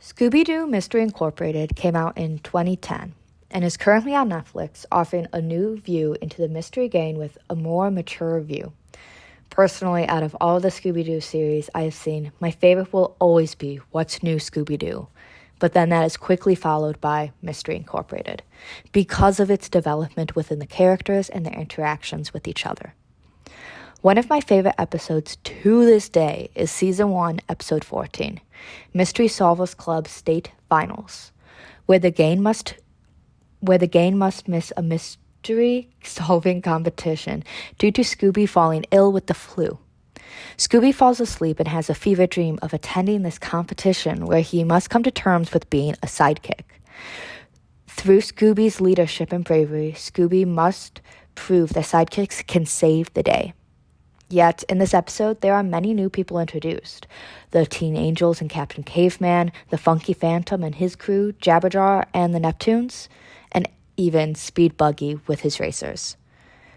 Scooby-Doo Mystery Incorporated came out in 2010 and is currently on Netflix, offering a new view into the mystery game with a more mature view. Personally, out of all the Scooby-Doo series I have seen, my favorite will always be What's New Scooby-Doo, but then that is quickly followed by Mystery Incorporated, because of its development within the characters and their interactions with each other. One of my favorite episodes to this day is Season 1, Episode 14, Mystery Solvers Club State Finals, where the gang must miss a mystery-solving competition due to Scooby falling ill with the flu. Scooby falls asleep and has a fever dream of attending this competition where he must come to terms with being a sidekick. Through Scooby's leadership and bravery, Scooby must prove that sidekicks can save the day. Yet, in this episode, there are many new people introduced. The Teen Angels and Captain Caveman, the Funky Phantom and his crew, Jabberjaw and the Neptunes, and even Speed Buggy with his racers.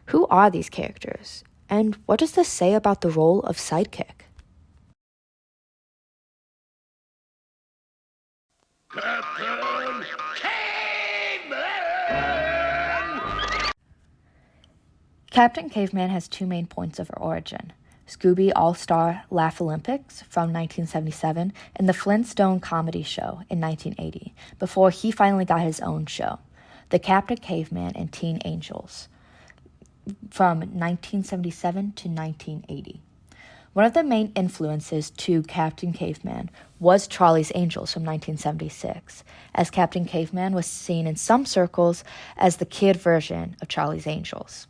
Who are these characters? And what does this say about the role of sidekick? Captain Caveman! Captain Caveman has two main points of origin: Scooby All-Star Laugh Olympics from 1977 and the Flintstone Comedy Show in 1980, before he finally got his own show, The Captain Caveman and Teen Angels, from 1977 to 1980. One of the main influences to Captain Caveman was Charlie's Angels from 1976, as Captain Caveman was seen in some circles as the kid version of Charlie's Angels.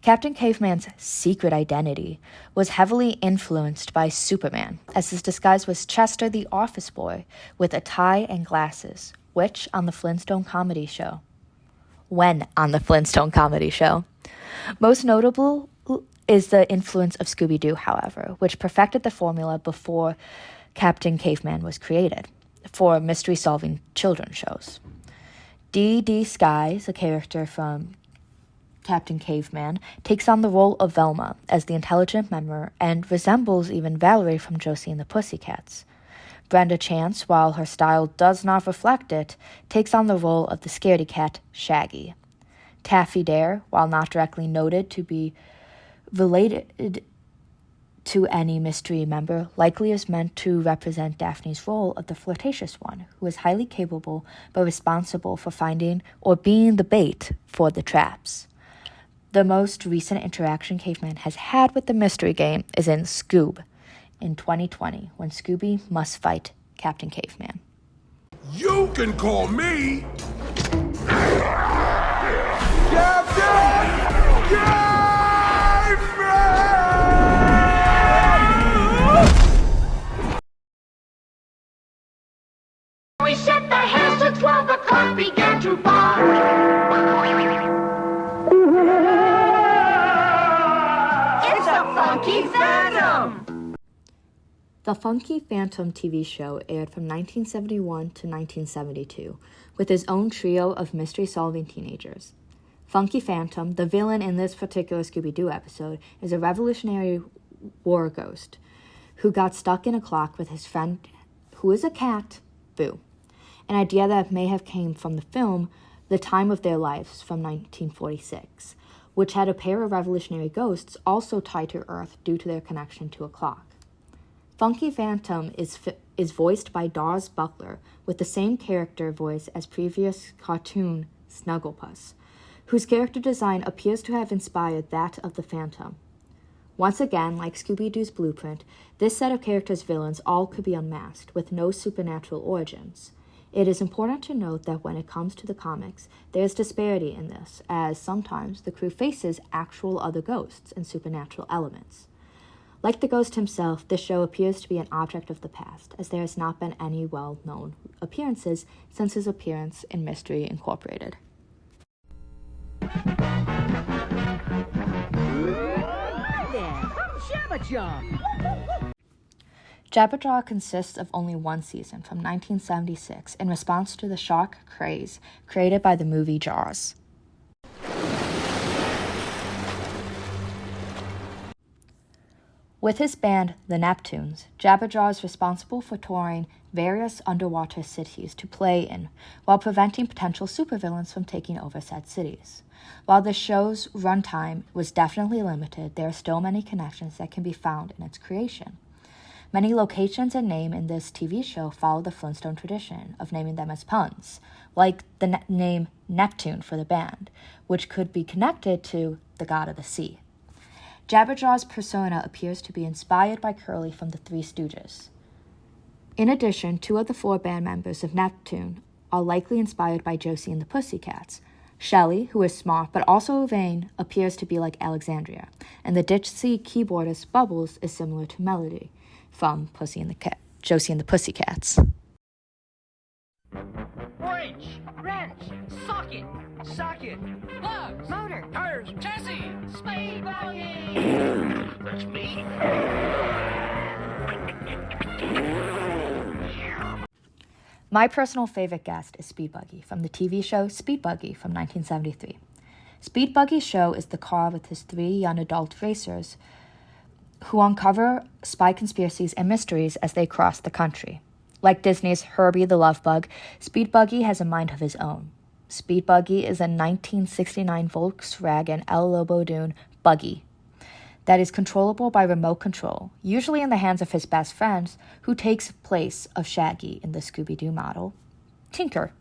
Captain Caveman's secret identity was heavily influenced by Superman, as his disguise was Chester the office boy with a tie and glasses, when on the Flintstone Comedy Show. Most notable is the influence of Scooby-Doo, however, which perfected the formula before Captain Caveman was created for mystery-solving children's shows. Dee Skies, a character from Captain Caveman, takes on the role of Velma as the intelligent member and resembles even Valerie from Josie and the Pussycats. Brenda Chance, while her style does not reflect it, takes on the role of the scaredy cat Shaggy. Taffy Dare, while not directly noted to be related to any mystery member, likely is meant to represent Daphne's role of the flirtatious one, who is highly capable but responsible for finding or being the bait for the traps. The most recent interaction Caveman has had with the mystery game is in Scoob in 2020, when Scooby must fight Captain Caveman. You can call me Captain Caveman! We set the hands to 12 o'clock, began to bark. It's a Funky Phantom! The Funky Phantom TV show aired from 1971 to 1972, with his own trio of mystery-solving teenagers. Funky Phantom, the villain in this particular Scooby-Doo episode, is a Revolutionary War ghost who got stuck in a clock with his friend, who is a cat, Boo, an idea that may have came from the film The Time of Their Lives from 1946, which had a pair of revolutionary ghosts also tied to Earth due to their connection to a clock. Funky Phantom is voiced by Dawes Butler, with the same character voice as previous cartoon Snugglepuss, whose character design appears to have inspired that of the Phantom. Once again, like Scooby-Doo's blueprint, this set of characters' villains all could be unmasked, with no supernatural origins. It is important to note that when it comes to the comics, there is disparity in this, as sometimes the crew faces actual other ghosts and supernatural elements. Like the ghost himself, this show appears to be an object of the past, as there has not been any well-known appearances since his appearance in Mystery Incorporated. Jabberjaw consists of only one season from 1976 in response to the shock craze created by the movie Jaws. With his band, the Neptunes, Jabberjaw is responsible for touring various underwater cities to play in while preventing potential supervillains from taking over said cities. While the show's runtime was definitely limited, there are still many connections that can be found in its creation. Many locations and names in this TV show follow the Flintstone tradition of naming them as puns, like the name Neptune for the band, which could be connected to the god of the sea. Jabberjaw's persona appears to be inspired by Curly from the Three Stooges. In addition, 2 of the 4 band members of Neptune are likely inspired by Josie and the Pussycats. Shelley, who is smart but also vain, appears to be like Alexandria, and the ditzy keyboardist Bubbles is similar to Melody from Josie and the Pussycats. Wrench, socket, plugs, motor, tires, chassis, speed buggy. That's me. My personal favorite guest is Speed Buggy from the TV show Speed Buggy from 1973. Speed Buggy's show is the car with his 3 young adult racers who uncover spy conspiracies and mysteries as they cross the country. Like Disney's Herbie the Love Bug, Speed Buggy has a mind of his own. Speed Buggy is a 1969 Volkswagen El Lobo Dune buggy that is controllable by remote control, usually in the hands of his best friends, who takes place of Shaggy in the Scooby-Doo model, Tinker.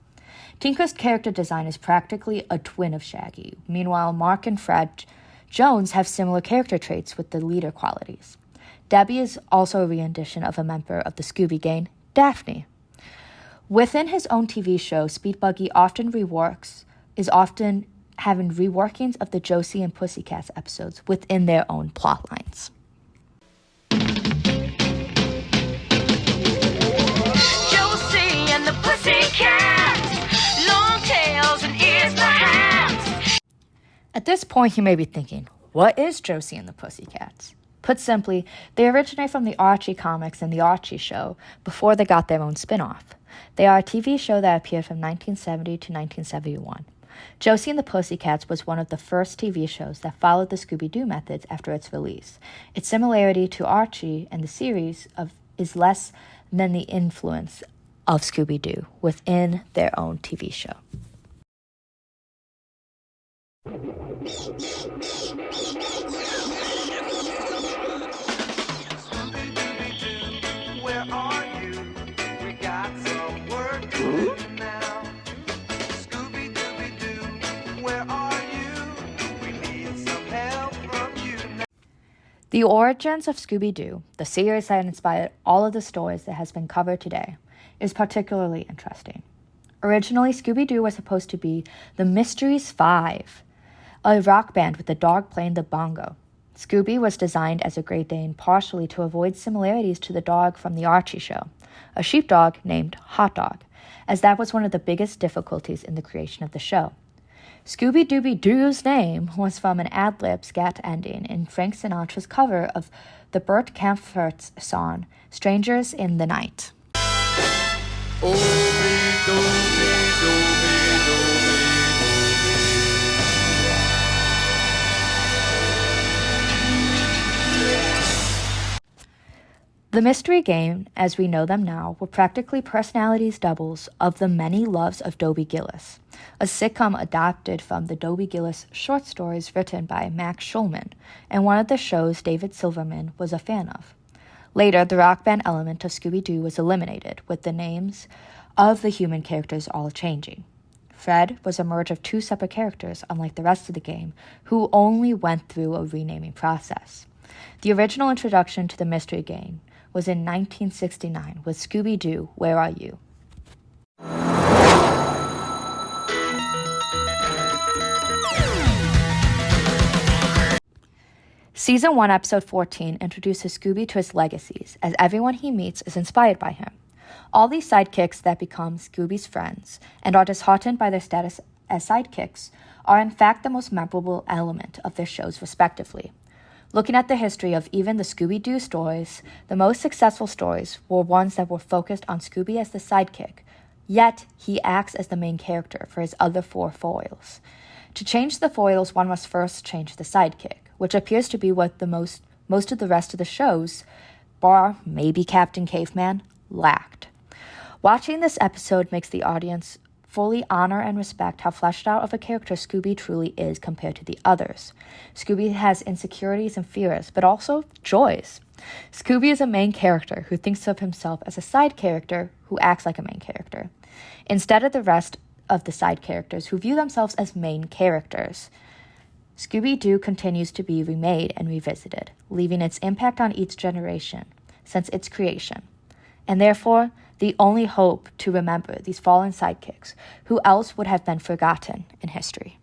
Tinker's character design is practically a twin of Shaggy. Meanwhile, Mark and Fred Jones have similar character traits with the leader qualities. Debbie is also a rendition of a member of the Scooby Gang, Daphne. Within his own TV show, Speed Buggy is often having reworkings of the Josie and Pussycats episodes within their own plot lines. Josie and the Pussycats, long tails and ears for hats. At this point, you may be thinking, what is Josie and the Pussycats? Put simply, they originate from the Archie comics and the Archie show before they got their own spin-off. They are a TV show that appeared from 1970 to 1971. Josie and the Pussycats was one of the first TV shows that followed the Scooby-Doo methods after its release. Its similarity to Archie and the series is less than the influence of Scooby-Doo within their own TV show. Where are you? We got some work to do now. Scooby-Dooby-Doo, where are you? We need some help from you now. The origins of Scooby-Doo, the series that inspired all of the stories that has been covered today, is particularly interesting. Originally, Scooby-Doo was supposed to be the Mysteries 5, a rock band with a dog playing the bongo. Scooby was designed as a Great Dane partially to avoid similarities to the dog from the Archie show, a sheepdog named Hot Dog, as that was one of the biggest difficulties in the creation of the show. Scooby-Dooby-Doo's name was from an ad-lib scat ending in Frank Sinatra's cover of the Burt Kaempfert's song, Strangers in the Night. The Mystery Game, as we know them now, were practically personalities doubles of the many loves of Dobie Gillis, a sitcom adapted from the Dobie Gillis short stories written by Max Schulman, and one of the shows David Silverman was a fan of. Later, the rock band element of Scooby-Doo was eliminated, with the names of the human characters all changing. Fred was a merge of 2 separate characters, unlike the rest of the game, who only went through a renaming process. The original introduction to the Mystery Game was in 1969 with Scooby-Doo, Where Are You? Season 1, Episode 14 introduces Scooby to his legacies, as everyone he meets is inspired by him. All these sidekicks that become Scooby's friends and are disheartened by their status as sidekicks are in fact the most memorable element of their shows respectively. Looking at the history of even the Scooby-Doo stories, the most successful stories were ones that were focused on Scooby as the sidekick, yet he acts as the main character for his other 4 foils. To change the foils, one must first change the sidekick, which appears to be what the most most of the rest of the shows, bar maybe Captain Caveman, lacked. Watching this episode makes the audience fully honor and respect how fleshed out of a character Scooby truly is compared to the others. Scooby has insecurities and fears, but also joys. Scooby is a main character who thinks of himself as a side character who acts like a main character, instead of the rest of the side characters who view themselves as main characters. Scooby-Doo continues to be remade and revisited, leaving its impact on each generation since its creation, and therefore the only hope to remember these fallen sidekicks, who else would have been forgotten in history.